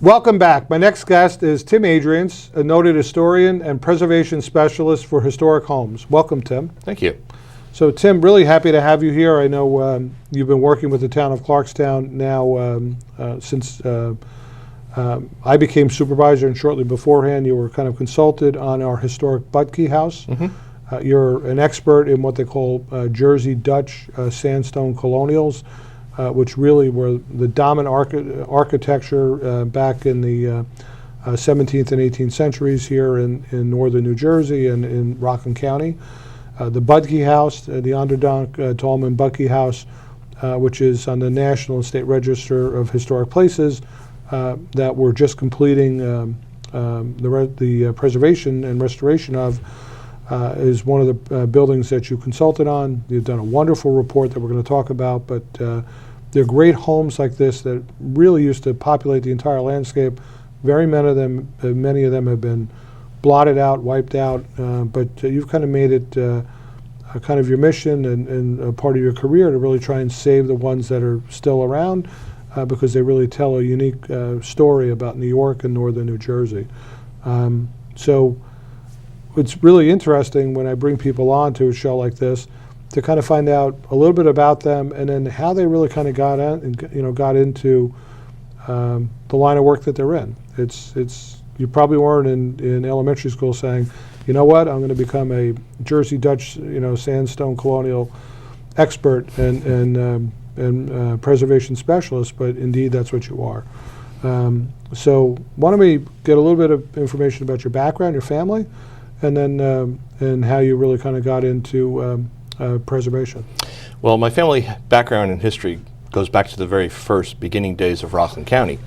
Welcome back. My next guest is Tim Adriance, a noted historian and preservation specialist for historic homes. Welcome, Tim. Thank you. So, Tim, really happy to have you here. I know you've been working with the town of Clarkstown now since I became supervisor, and shortly beforehand you were kind of consulted on our historic Butke house. Mm-hmm. You're an expert in what they call Jersey Dutch sandstone colonials, which really were the dominant architecture back in the 17th and 18th centuries here in northern New Jersey and in Rockland County. The Butke House, the Onderdonk Tolman Butke House, which is on the National and State Register of Historic Places, that we're just completing the preservation and restoration of, is one of the buildings that you consulted on. You've done a wonderful report that we're going to talk about, but they're great homes like this that really used to populate the entire landscape. Many of them have been blotted out, wiped out, but you've kind of made it kind of your mission and a part of your career to really try and save the ones that are still around, because they really tell a unique story about New York and northern New Jersey. So it's really interesting when I bring people on to a show like this to kind of find out a little bit about them and then how they really kind of got into the line of work that they're in. You probably weren't in elementary school saying, you know what, I'm going to become a Jersey Dutch sandstone colonial expert and preservation specialist, but indeed that's what you are. So why don't we get a little bit of information about your background, your family, and then and how you really kind of got into preservation. Well, my family background in history goes back to the very first beginning days of Rockland County,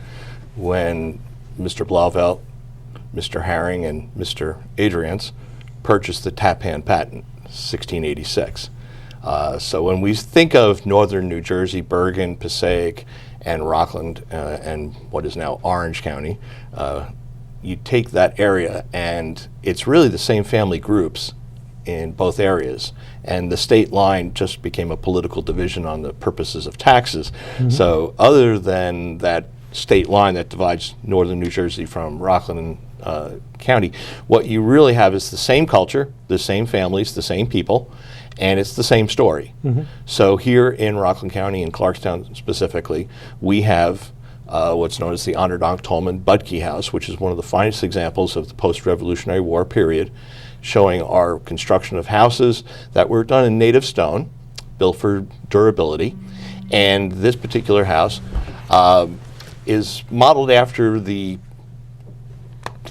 when Mr. Blauvelt, Mr. Herring, and Mr. Adriance purchased the Tappan patent, 1686. So when we think of northern New Jersey, Bergen, Passaic, and Rockland, and what is now Orange County, you take that area and it's really the same family groups in both areas, and the state line just became a political division on the purposes of taxes. Mm-hmm. So other than that state line that divides northern New Jersey from Rockland County, what you really have is the same culture, the same families, the same people, and it's the same story. Mm-hmm. So here in Rockland County, in Clarkstown specifically, we have what's known as the Onderdonk Tolman Butke House, which is one of the finest examples of the post-Revolutionary War period, showing our construction of houses that were done in native stone, built for durability. And this particular house is modeled after the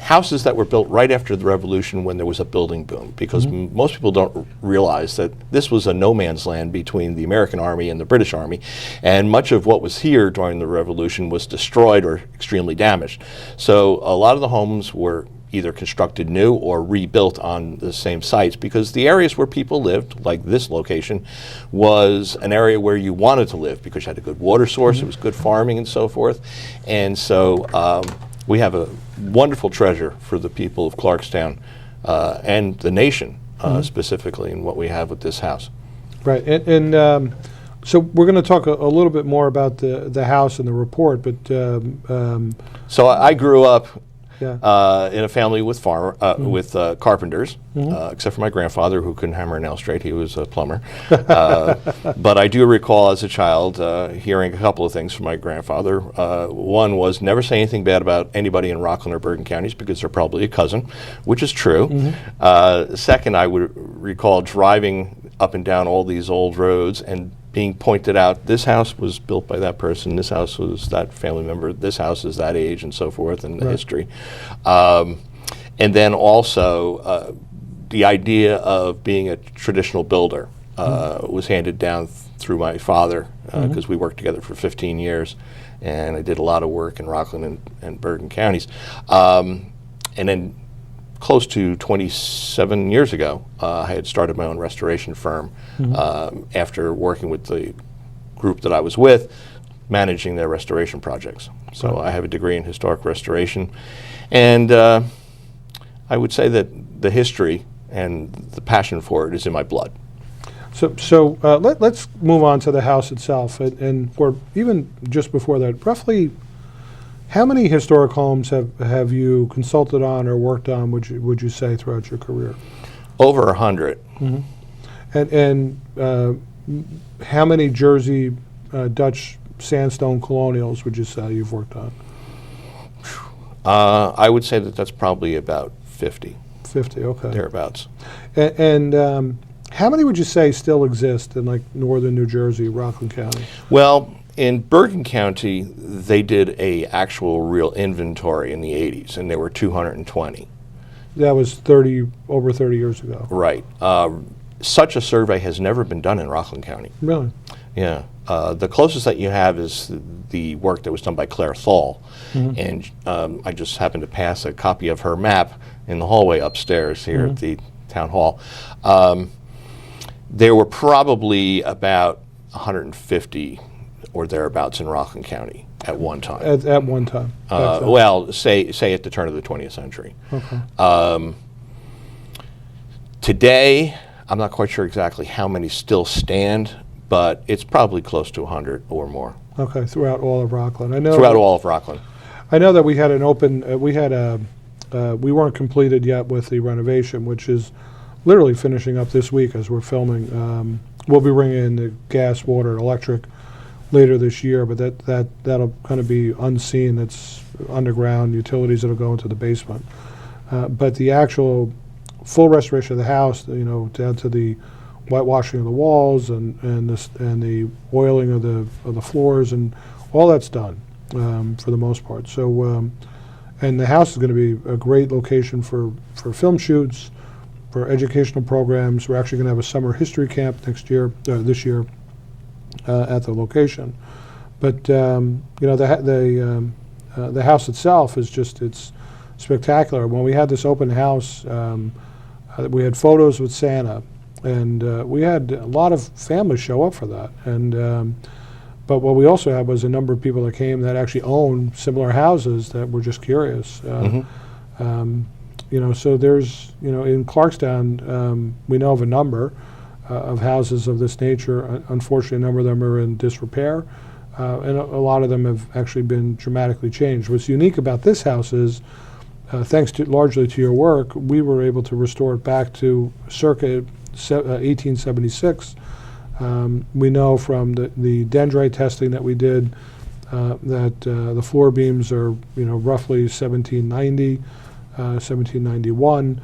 houses that were built right after the Revolution, when there was a building boom, because mm-hmm. most people don't realize that this was a no man's land between the American Army and the British Army, and much of what was here during the Revolution was destroyed or extremely damaged. So a lot of the homes were either constructed new or rebuilt on the same sites, because the areas where people lived, like this location, was an area where you wanted to live because you had a good water source, mm-hmm. it was good farming and so forth. And so we have a wonderful treasure for the people of Clarkstown and the nation, mm-hmm. specifically, in what we have with this house. Right, and so we're going to talk a little bit more about the house and the report, but so I grew up yeah. In a family with carpenters, mm-hmm. Mm-hmm. Except for my grandfather, who couldn't hammer a nail straight. He was a plumber. But I do recall as a child hearing a couple of things from my grandfather. One was never say anything bad about anybody in Rockland or Bergen counties because they're probably a cousin, which is true. Mm-hmm. Second, I would recall driving up and down all these old roads and being pointed out, this house was built by that person, this house was that family member, this house is that age, and so forth, and the history. And then also the idea of being a traditional builder was handed down through my father, because we worked together for 15 years, and I did a lot of work in Rockland and Bergen counties. And then close to 27 years ago, I had started my own restoration firm after working with the group that I was with, managing their restoration projects. So I have a degree in historic restoration, and I would say that the history and the passion for it is in my blood. So let's move on to the house itself, and or even just before that, roughly How many historic homes have you consulted on or worked on, would you say, throughout your career? Over 100. And how many Jersey Dutch sandstone colonials would you say you've worked on? I would say that that's probably about 50. 50, okay. Thereabouts. And how many would you say still exist in like northern New Jersey, Rockland County? Well, in Bergen County, they did a actual real inventory in the 80s, and there were 220. That was over 30 years ago. Right. Such a survey has never been done in Rockland County. Really? Yeah. The closest that you have is the work that was done by Claire Thal, and I just happened to pass a copy of her map in the hallway upstairs here at the town hall. There were probably about 150 or thereabouts in Rockland County at one time. At one time. Well, say at the turn of the 20th century. Okay. Today, I'm not quite sure exactly how many still stand, but it's probably close to 100 or more. Okay, throughout all of Rockland. I know throughout all of Rockland. I know that we had an open. We weren't completed yet with the renovation, which is literally finishing up this week as we're filming. We'll be bringing in the gas, water, and electric later this year, but that'll kind of be unseen. That's underground utilities that'll go into the basement. But the actual full restoration of the house, down to the whitewashing of the walls and the oiling of the floors, and all that's done for the most part. So, and the house is going to be a great location for film shoots, for educational programs. We're actually going to have a summer history camp this year at the location. But the house itself is it's spectacular. When we had this open house, we had photos with Santa, and we had a lot of families show up for that. And but what we also had was a number of people that came that actually own similar houses that were just curious. So there's, in Clarkstown, we know of a number of houses of this nature. Unfortunately, a number of them are in disrepair, and a lot of them have actually been dramatically changed. What's unique about this house is, thanks largely to your work, we were able to restore it back to circa 1876. We know from the dendrite testing that we did that the floor beams are, roughly 1790, 1791,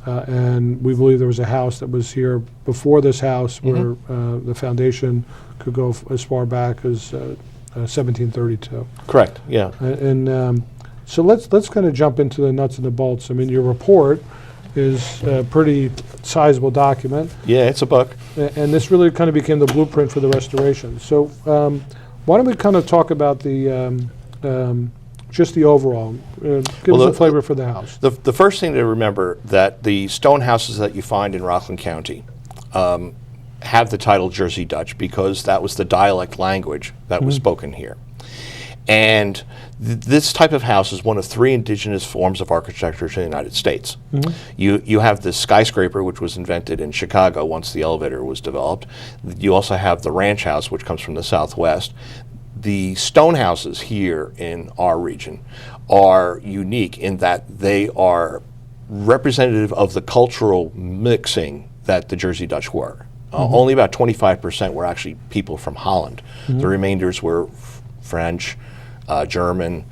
and we believe there was a house that was here before this house where the foundation could go as far back as 1732. Correct. Yeah. And so let's kind of jump into the nuts and the bolts. I mean, your report is a pretty sizable document. Yeah, it's a book. And this really kind of became the blueprint for the restoration. So why don't we kind of talk about just the overall, give us a flavor for the house. The first thing to remember that the stone houses that you find in Rockland County have the title Jersey Dutch because that was the dialect language that was spoken here. And this type of house is one of three indigenous forms of architecture in the United States. You have the skyscraper, which was invented in Chicago once the elevator was developed. You also have the ranch house, which comes from the Southwest. The stone houses here in our region are unique in that they are representative of the cultural mixing that the Jersey Dutch were. Only about 25% were actually people from Holland. The remainders were French, German,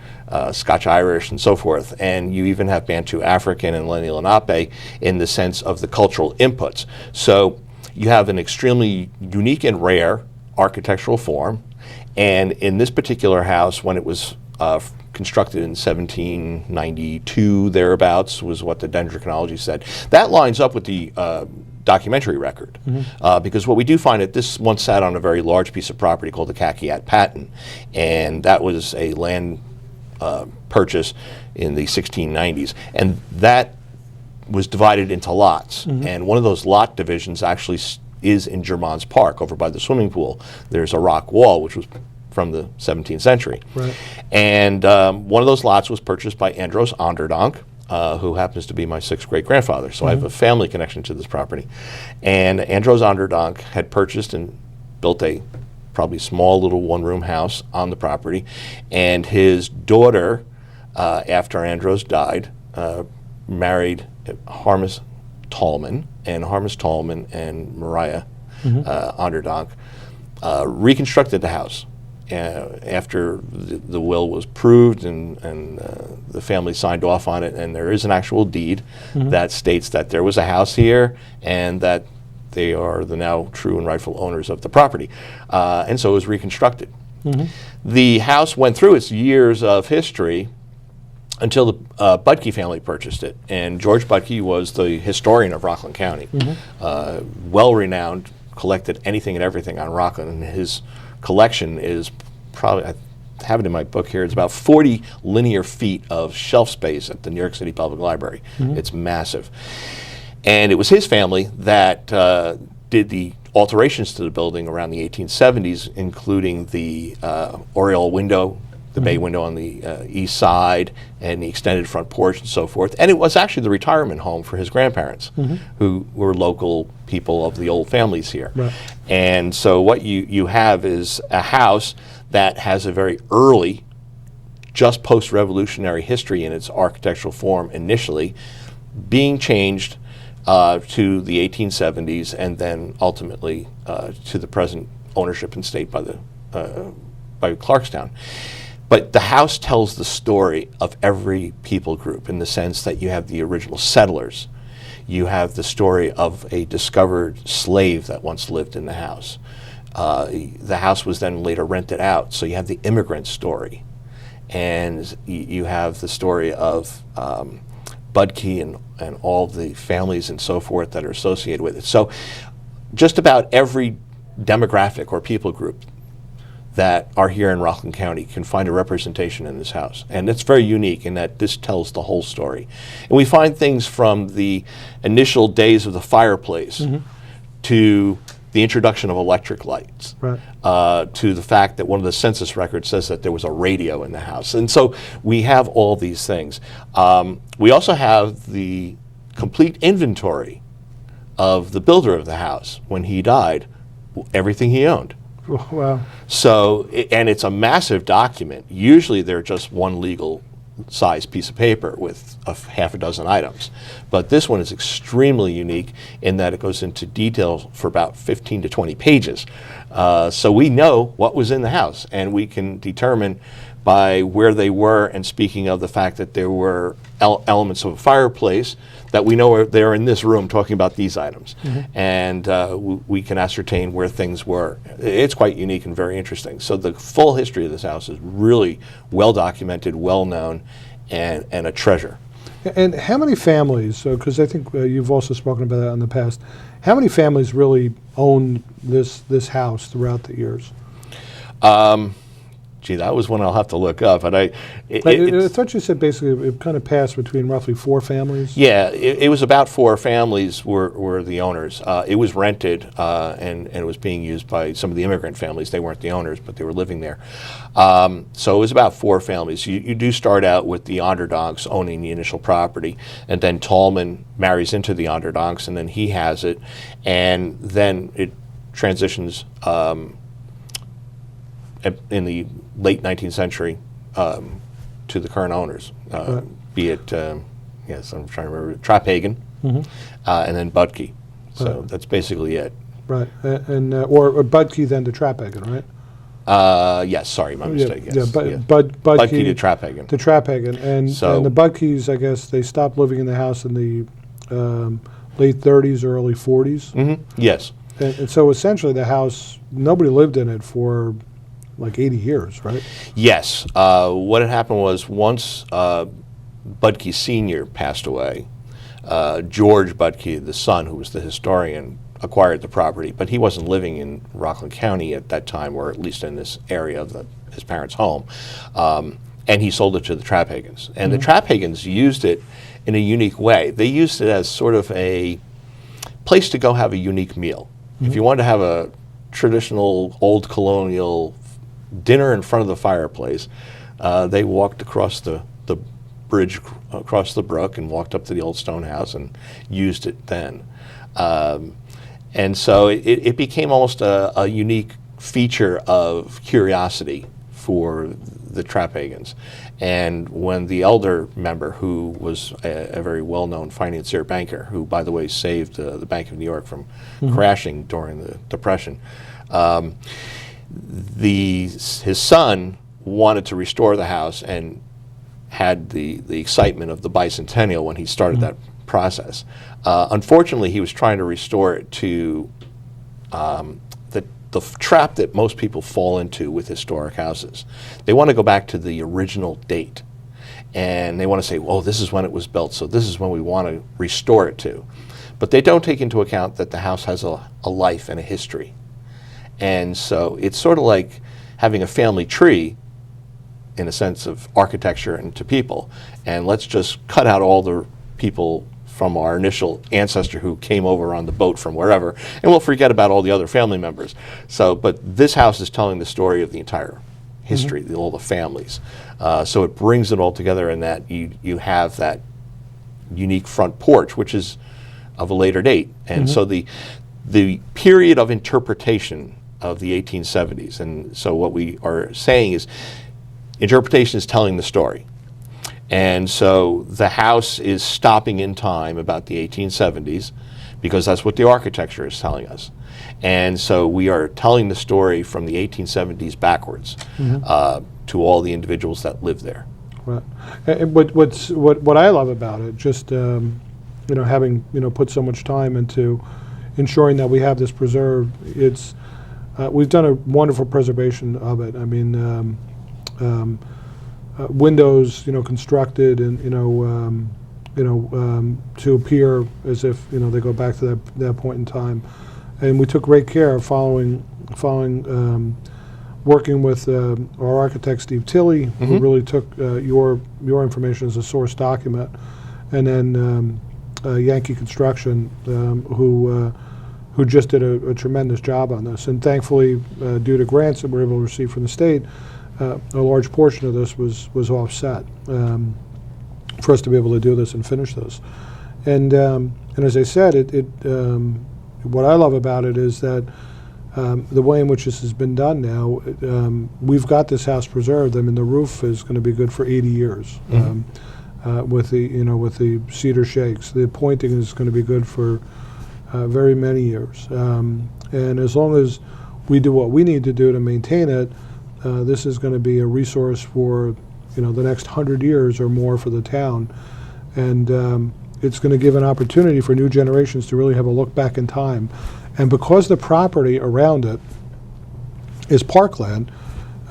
Scotch-Irish, and so forth. And you even have Bantu African and Lenape in the sense of the cultural inputs. So you have an extremely unique and rare architectural form. And in this particular house, when it was constructed in 1792, thereabouts, was what the dendrochronology said. That lines up with the documentary record, because what we do find that this once sat on a very large piece of property called the Kakiat Patent, and that was a land purchase in the 1690s, and that was divided into lots, and one of those lot divisions actually is in Germans Park over by the swimming pool. There's a rock wall which was from the 17th century. Right. And one of those lots was purchased by Andros Onderdonk, who happens to be my sixth great-grandfather. So I have a family connection to this property. And Andros Onderdonk had purchased and built a probably small little one-room house on the property. And his daughter, after Andros died, married Harmus Tallman, and Harmus Tallman and Mariah Onderdonk reconstructed the house. After the will was proved and the family signed off on it, and there is an actual deed that states that there was a house here and that they are the now true and rightful owners of the property. And so it was reconstructed. The house went through its years of history until the Budke family purchased it. And George Budke was the historian of Rockland County, well-renowned, collected anything and everything on Rockland, and his collection is probably, I have it in my book here, it's about 40 linear feet of shelf space at the New York City Public Library. It's massive. And it was his family that did the alterations to the building around the 1870s, including the oriel window, the bay window on the east side, and the extended front porch and so forth. And it was actually the retirement home for his grandparents, who were local people of the old families here. Right. And so what you have is a house that has a very early, just post-revolutionary history in its architectural form initially, being changed to the 1870s, and then ultimately to the present ownership and state by Clarkstown. But the house tells the story of every people group, in the sense that you have the original settlers. You have the story of a discovered slave that once lived in the house. The house was then later rented out, so you have the immigrant story. And you have the story of Budke and all the families and so forth that are associated with it. So just about every demographic or people group that are here in Rockland County can find a representation in this house. And it's very unique in that this tells the whole story. And we find things from the initial days of the fireplace to the introduction of electric lights, to the fact that one of the census records says that there was a radio in the house. And so we have all these things. We also have the complete inventory of the builder of the house when he died, everything he owned. Wow. So, and it's a massive document. Usually they're just one legal size piece of paper with half a dozen items. But this one is extremely unique in that it goes into detail for about 15 to 20 pages. So we know what was in the house, and we can determine by where they were, and speaking of the fact that there were elements of a fireplace, that we know they're in this room talking about these items. And we can ascertain where things were. It's quite unique and very interesting. So the full history of this house is really well documented, well known, and a treasure. And how many families, because I think you've also spoken about that in the past, how many families really own this house throughout the years? Gee, that was one I'll have to look up. And I thought you said basically it kind of passed between roughly 4 families. Yeah, it was about 4 families were the owners. It was rented and it was being used by some of the immigrant families. They weren't the owners, but they were living there. So it was about 4 families. You do start out with the Onderdonks owning the initial property, and then Tallman marries into the Onderdonks, and then he has it, and then it transitions in the late 19th century to the current owners, be it, yes, I'm trying to remember, Trapphagen, and then Budke. So that's basically it. Right, and or Budke then to Trapphagen, right? Yes, sorry, my mistake. Yes. Budke to Trapphagen. To Trapphagen, and the Budkes, I guess, they stopped living in the house in the late 30s, early 40s. Yes. And so essentially the house, nobody lived in it for like 80 years, right? Yes. What had happened was once Budke Sr. passed away, George Budke, the son, who was the historian, acquired the property, but he wasn't living in Rockland County at that time, or at least in this area of his parents' home, and he sold it to the Trapphagens. And the Trapphagens used it in a unique way. They used it as sort of a place to go have a unique meal. If you wanted to have a traditional old colonial dinner in front of the fireplace, they walked across the bridge across the brook and walked up to the old stone house and used it then. And so it became almost a unique feature of curiosity for the Trapagans. And when the elder member, who was a very well-known financier banker, who, by the way, saved the Bank of New York from crashing during the Depression, his son wanted to restore the house and had the excitement of the bicentennial when he started that process. Unfortunately, he was trying to restore it to the trap that most people fall into with historic houses. They want to go back to the original date, and they want to say, well, this is when it was built, so this is when we want to restore it to. But they don't take into account that the house has a life and a history. And so it's sort of like having a family tree in a sense of architecture and to people. And let's just cut out all the people from our initial ancestor who came over on the boat from wherever, and we'll forget about all the other family members. So, but this house is telling the story of the entire history, all the families. So it brings it all together in that you have that unique front porch, which is of a later date. And so the period of interpretation of the 1870s, and so what we are saying is interpretation is telling the story. And so the house is stopping in time about the 1870s because that's what the architecture is telling us. And so we are telling the story from the 1870s backwards to all the individuals that live there. Right. And what I love about it, just having put so much time into ensuring that we have this preserved, it's we've done a wonderful preservation of it. I mean. Windows, constructed and to appear as if they go back to that point in time, and we took great care of following working with our architect Steve Tilley, who really took your information as a source document, and then Yankee Construction, who just did a tremendous job on this, and thankfully due to grants that we're able to receive from the state. A large portion of this was offset for us to be able to do this and finish this. And as I said, what I love about it is that the way in which this has been done now, we've got this house preserved. I mean, the roof is going to be good for 80 years with the cedar shakes. The pointing is going to be good for very many years. And as long as we do what we need to do to maintain it, this is going to be a resource for the next 100 years or more for the town, and it's going to give an opportunity for new generations to really have a look back in time. And because the property around it is parkland,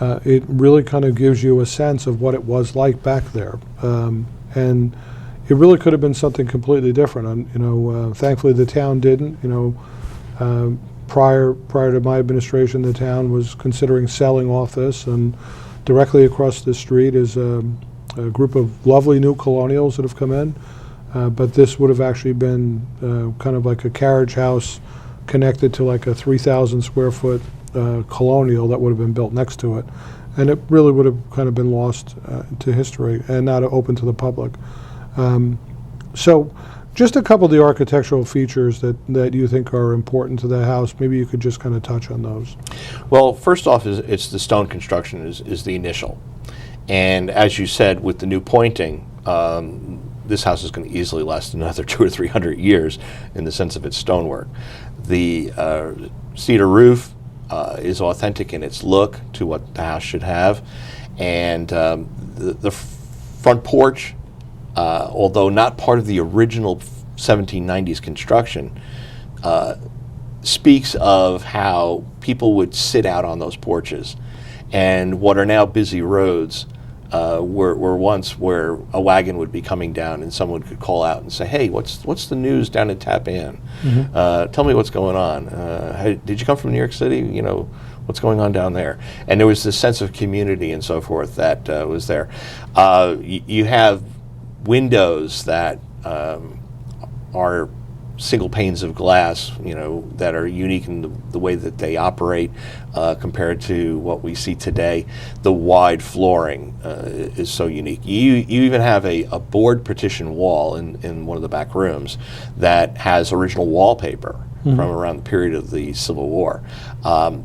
it really kind of gives you a sense of what it was like back there, and it really could have been something completely different. And thankfully the town didn't. Prior to my administration, the town was considering selling off this, and directly across the street is a group of lovely new colonials that have come in, but this would have actually been kind of like a carriage house connected to like a 3,000 square foot colonial that would have been built next to it, and it really would have kind of been lost to history and not open to the public. So just a couple of the architectural features that you think are important to the house. Maybe you could just kind of touch on those. Well, first off, it's the stone construction is the initial. And as you said, with the new pointing, this house is going to easily last another 200 or 300 years in the sense of its stonework. The cedar roof is authentic in its look to what the house should have. And the front porch, although not part of the original 1790s construction, speaks of how people would sit out on those porches. And what are now busy roads were once where a wagon would be coming down and someone could call out and say, hey, what's the news down in Tappan? Tell me what's going on. Hey, did you come from New York City? What's going on down there? And there was this sense of community and so forth that was there. You have windows that are single panes of glass, that are unique in the way that they operate compared to what we see today. The wide flooring is so unique. You even have a board partition wall in one of the back rooms that has original wallpaper. from around the period of the Civil War.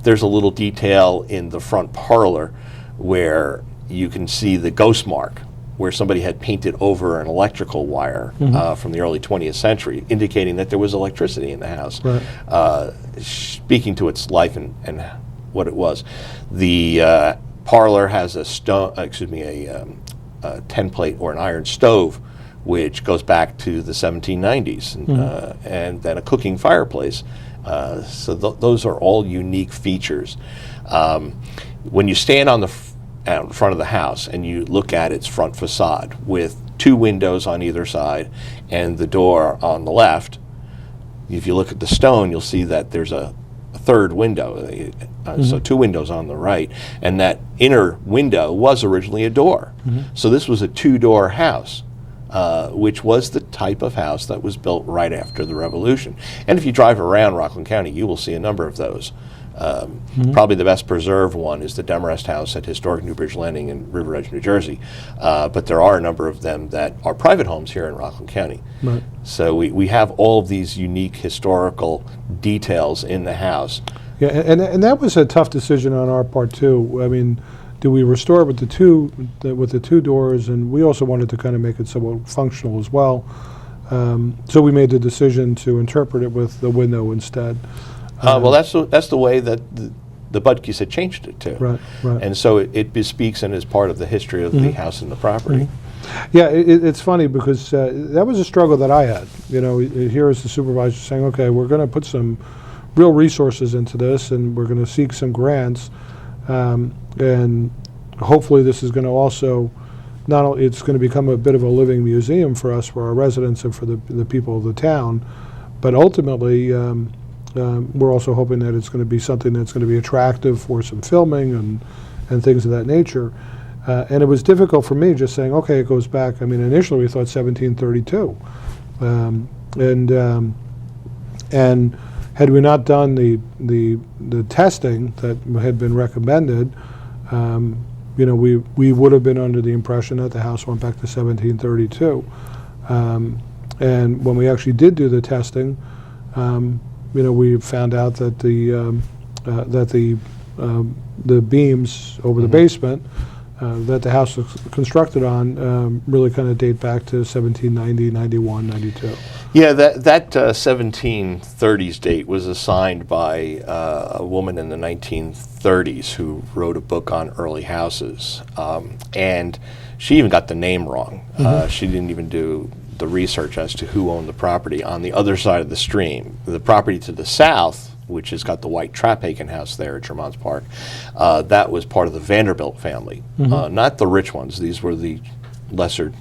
There's a little detail in the front parlor where you can see the ghost mark where somebody had painted over an electrical wire from the early 20th century, indicating that there was electricity in the house, speaking to its life and what it was. The parlor has a stone, a 10-plate or an iron stove, which goes back to the 1790s, and then a cooking fireplace. So those are all unique features. When you stand on the out in front of the house and you look at its front facade with 2 windows on either side and the door on the left, if you look at the stone, you'll see that there's a 3rd window, so 2 windows on the right, and that inner window was originally a door. So this was a 2-door house, which was the type of house that was built right after the Revolution. And if you drive around Rockland County, you will see a number of those. Probably the best preserved one is the Demarest House at historic Newbridge Landing in River Edge, New Jersey. But there are a number of them that are private homes here in Rockland County. So we have all of these unique historical details in the house. Yeah, and that was a tough decision on our part too. I mean, do we restore it with the two doors? And we also wanted to kind of make it somewhat functional as well. So we made the decision to interpret it with the window instead. Well, that's the way that the Budkes had changed it to. Right. And so it bespeaks and is part of the history of the house and the property. Yeah, it's funny because that was a struggle that I had. You know, here is the supervisor saying, okay, we're going to put some real resources into this and we're going to seek some grants. And hopefully this is going to also, not only it's going to become a bit of a living museum for us, for our residents and for the people of the town, but ultimately we're also hoping that it's going to be something that's going to be attractive for some filming and things of that nature. And it was difficult for me just saying, okay, it goes back. I mean, initially we thought 1732. And had we not done the testing that had been recommended, you know, we would have been under the impression that the house went back to 1732. And when we actually did do the testing, you know, we found out that the beams over the basement that the house was constructed on really kind of date back to 1790, 91, 92. Yeah, that 1730s date was assigned by a woman in the 1930s who wrote a book on early houses, and she even got the name wrong. She didn't even do the research as to who owned the property on the other side of the stream. The property to the south, which has got the white Traphagen house there at Tremont Park, that was part of the Vanderbilt family, not the rich ones. These were the lesser,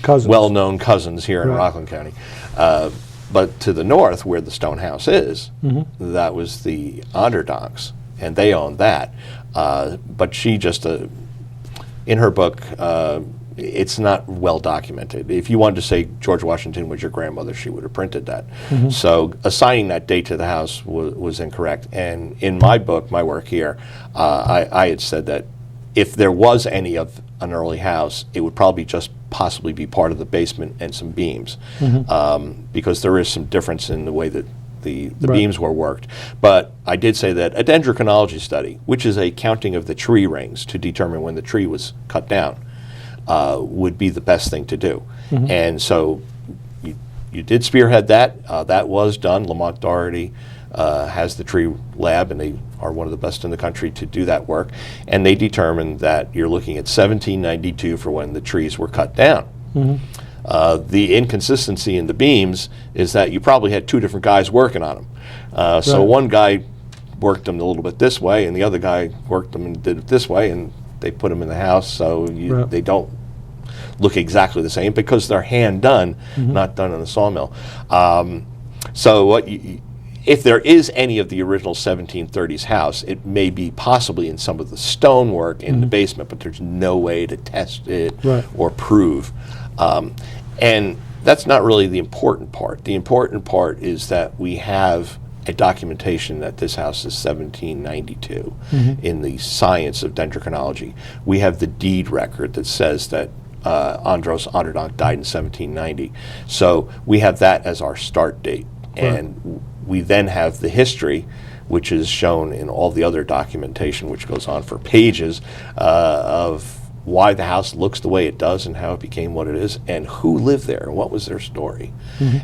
well-known cousins here in Rockland County. But to the north, where the stone house is, that was the Onderdonks, and they owned that. But she just, in her book, it's not well documented. If you wanted to say George Washington was your grandmother, she would have printed that. So assigning that date to the house was incorrect. And in my book, my work here, I had said that if there was any of an early house, it would probably just possibly be part of the basement and some beams, because there is some difference in the way that the beams were worked. But I did say that a dendrochronology study, which is a counting of the tree rings to determine when the tree was cut down, would be the best thing to do. And so you did spearhead that. That was done. Lamont Doherty has the tree lab, and they are one of the best in the country to do that work. And they determined that you're looking at 1792 for when the trees were cut down. The inconsistency in the beams is that you probably had 2 different guys working on them. So one guy worked them a little bit this way, and the other guy worked them and did it this way, and they put them in the house so they don't look exactly the same because they're hand done, not done in a sawmill. So what if there is any of the original 1730s house, it may be possibly in some of the stonework in the basement, but there's no way to test it or prove. And that's not really the important part. The important part is that we have a documentation that this house is 1792 in the science of dendrochronology. We have the deed record that says that Andros Onderdonk died in 1790. So we have that as our start date. And we then have the history, which is shown in all the other documentation, which goes on for pages, of why the house looks the way it does and how it became what it is and who lived there and what was their story.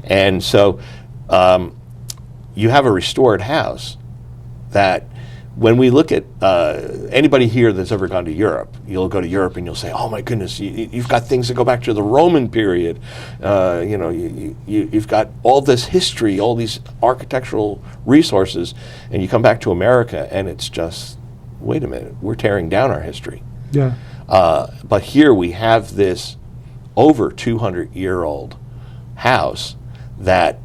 And so you have a restored house that when we look at anybody here that's ever gone to Europe, you'll go to Europe and you'll say, oh my goodness, you've got things that go back to the Roman period. You've got all this history, all these architectural resources, and you come back to America and it's just, wait a minute, we're tearing down our history. Yeah. But here we have this over 200-year-old house that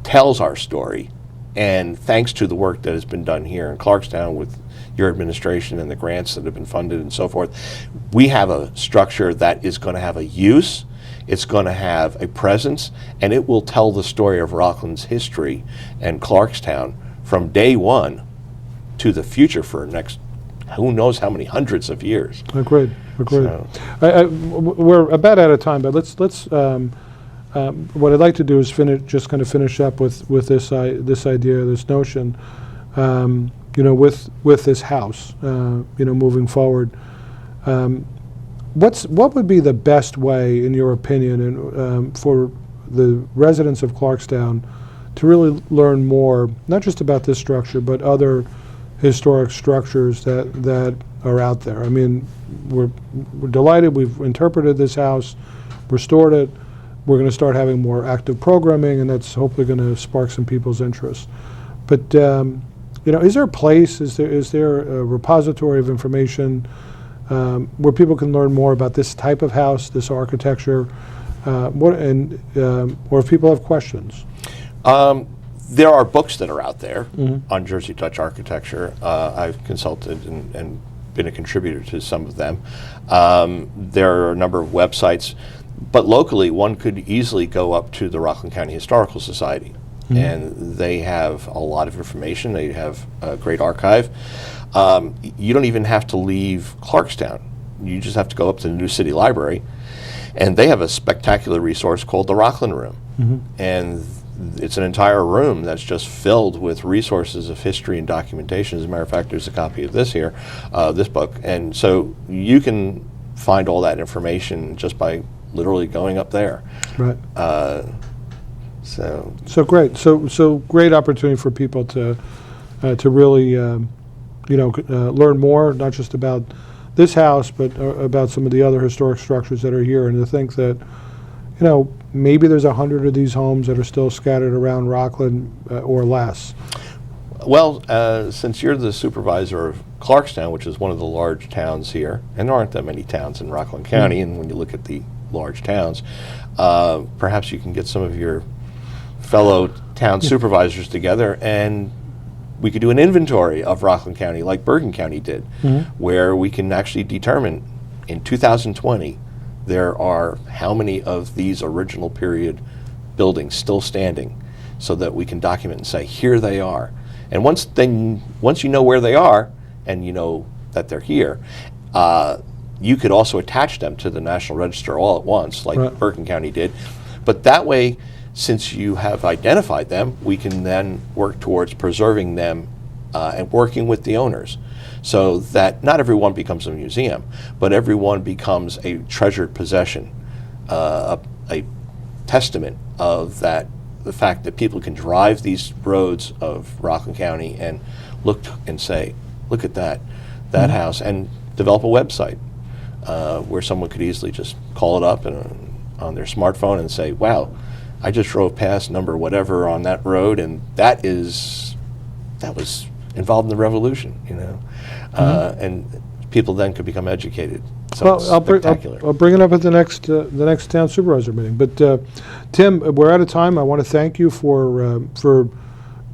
tells our story. And thanks to the work that has been done here in Clarkstown with your administration and the grants that have been funded and so forth, we have a structure that is going to have a use, it's going to have a presence, and it will tell the story of Rockland's history and Clarkstown from day one to the future for next, who knows how many hundreds of years. Agreed. So, We're about out of time, but let's what I'd like to do is just kind of finish up with this idea, this notion, with this house, moving forward. What would be the best way, in your opinion, for the residents of Clarkstown to really learn more, not just about this structure, but other historic structures that are out there? I mean, we're delighted. We've interpreted this house, restored it. We're going to start having more active programming, and that's hopefully going to spark some people's interest. But is there a place? Is there a repository of information where people can learn more about this type of house, this architecture, or if people have questions? There are books that are out there on Jersey Dutch architecture. I've consulted and been a contributor to some of them. There are a number of websites. But locally, one could easily go up to the Rockland County Historical Society, and they have a lot of information. They have a great archive. You don't even have to leave Clarkstown. You just have to go up to the New City Library, and they have a spectacular resource called the Rockland Room. And it's an entire room that's just filled with resources of history and documentation. As a matter of fact, there's a copy of this here, this book. And so you can find all that information just by literally going up there. Right. So great. So great opportunity for people to really learn more, not just about this house, but about some of the other historic structures that are here, and to think that maybe there's 100 of these homes that are still scattered around Rockland or less. Well, since you're the supervisor of Clarkstown, which is one of the large towns here, and there aren't that many towns in Rockland County, and when you look at the large towns, perhaps you can get some of your fellow town supervisors together, and we could do an inventory of Rockland County like Bergen County did, where we can actually determine in 2020 there are how many of these original period buildings still standing, so that we can document and say, here they are. And once you know where they are and you know that they're here, you could also attach them to the National Register all at once, like Bergen County did. But that way, since you have identified them, we can then work towards preserving them and working with the owners, so that not everyone becomes a museum, but everyone becomes a treasured possession, a testament of that, the fact that people can drive these roads of Rockland County and look and say, look at that house, and develop a website where someone could easily just call it up on their smartphone and say, wow, I just drove past number whatever on that road, and that was involved in the Revolution, and people then could become educated. So well, I'll bring it up at the next town supervisor meeting. But Tim, we're out of time. I want to thank you for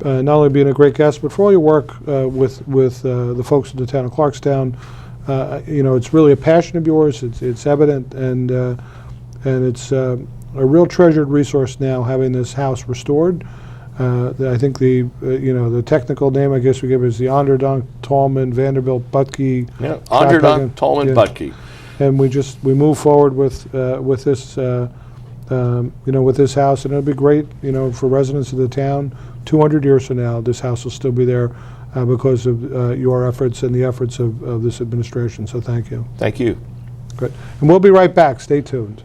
not only being a great guest, but for all your work with the folks in the town of Clarkstown. It's really a passion of yours. It's evident, and it's a real treasured resource now, having this house restored. I think the technical name, I guess we give is the Onderdonk Tallman Vanderbilt Butke. Yeah, Onderdonk Tallman Butke. And we move forward with this you know, with this house, and it'll be great, you know, for residents of the town. 200 years from now, this house will still be there because of your efforts and the efforts of this administration. So thank you. Thank you. Good. And we'll be right back. Stay tuned.